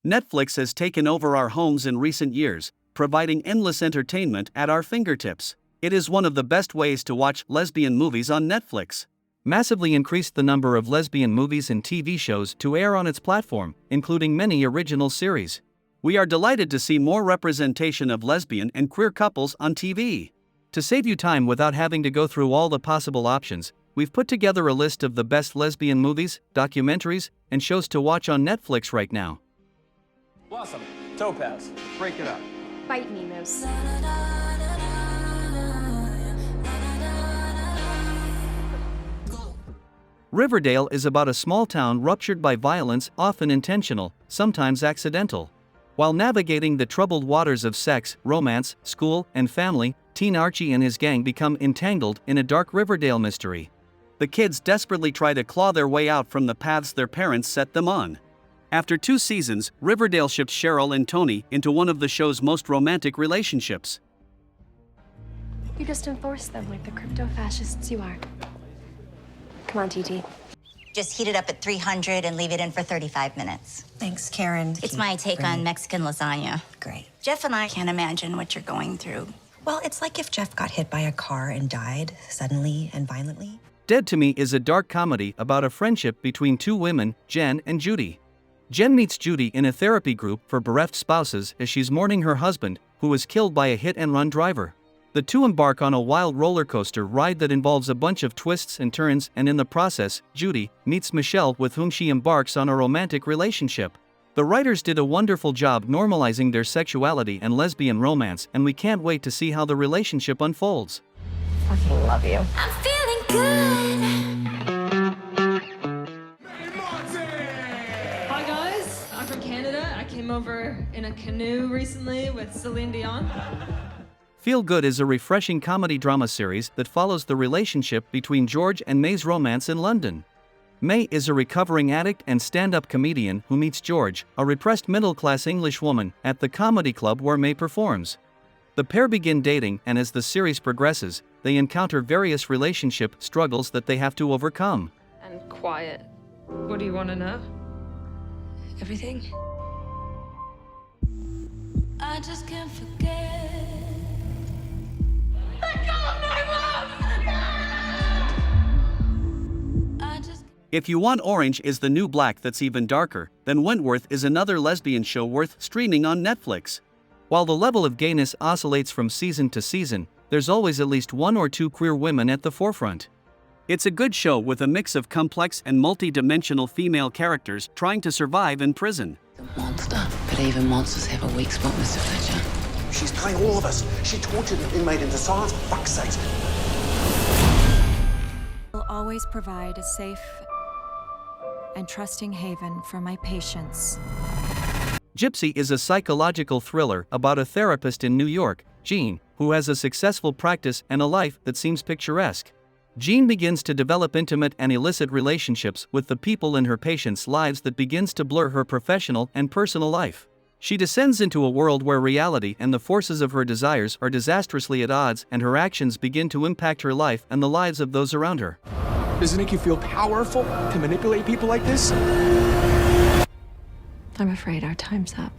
Netflix has taken over our homes in recent years, providing endless entertainment at our fingertips. It is one of the best ways to watch lesbian movies on Netflix. Massively increased the number of lesbian movies and TV shows to air on its platform, including many original series. We are delighted to see more representation of lesbian and queer couples on TV. To save you time without having to go through all the possible options, we've put together a list of the best lesbian movies, documentaries, and shows to watch on Netflix right now. Blossom, Topaz, break it up. Bite me, Moose. Riverdale is about a small town ruptured by violence, often intentional, sometimes accidental. While navigating the troubled waters of sex, romance, school, and family, teen Archie and his gang become entangled in a dark Riverdale mystery. The kids desperately try to claw their way out from the paths their parents set them on. After 2 seasons, Riverdale ships Cheryl and Tony into one of the show's most romantic relationships. You just enforce them like the crypto-fascists you are. Come on, TT. Just heat it up at 300 and leave it in for 35 minutes. Thanks, Karen. It's my take on Mexican lasagna. Great. Jeff and I can't imagine what you're going through. Well, it's like if Jeff got hit by a car and died suddenly and violently. Dead to Me is a dark comedy about a friendship between 2 women, Jen and Judy. Jen meets Judy in a therapy group for bereft spouses as she's mourning her husband, who was killed by a hit-and-run driver. The two embark on a wild roller coaster ride that involves a bunch of twists and turns, and in the process, Judy meets Michelle, with whom she embarks on a romantic relationship. The writers did a wonderful job normalizing their sexuality and lesbian romance, and we can't wait to see how the relationship unfolds. Fucking love you. I'm feeling good. Hi guys, I'm from Canada. I came over in a canoe recently with Celine Dion. Feel Good is a refreshing comedy drama series that follows the relationship between George and May's romance in London. May is a recovering addict and stand-up comedian who meets George, a repressed middle-class English woman, at the comedy club where May performs. The pair begin dating, and as the series progresses, they encounter various relationship struggles that they have to overcome. And quiet. What do you want to know? Everything? I just can't forget. If you want Orange is the New Black that's even darker, then Wentworth is another lesbian show worth streaming on Netflix. While the level of gayness oscillates from season to season, there's always at least 1 or 2 queer women at the forefront. It's a good show with a mix of complex and multi-dimensional female characters trying to survive in prison. A monster, but even monsters have a weak spot, Mr. Fletcher. She's playing all of us. She tortured an inmate into silence, for fuck's sake. Will always provide a safe and trusting haven for my patients. Gypsy is a psychological thriller about a therapist in New York, Jean, who has a successful practice and a life that seems picturesque. Jean begins to develop intimate and illicit relationships with the people in her patients' lives that begins to blur her professional and personal life. She descends into a world where reality and the forces of her desires are disastrously at odds, and her actions begin to impact her life and the lives of those around her. Does it make you feel powerful to manipulate people like this? I'm afraid our time's up.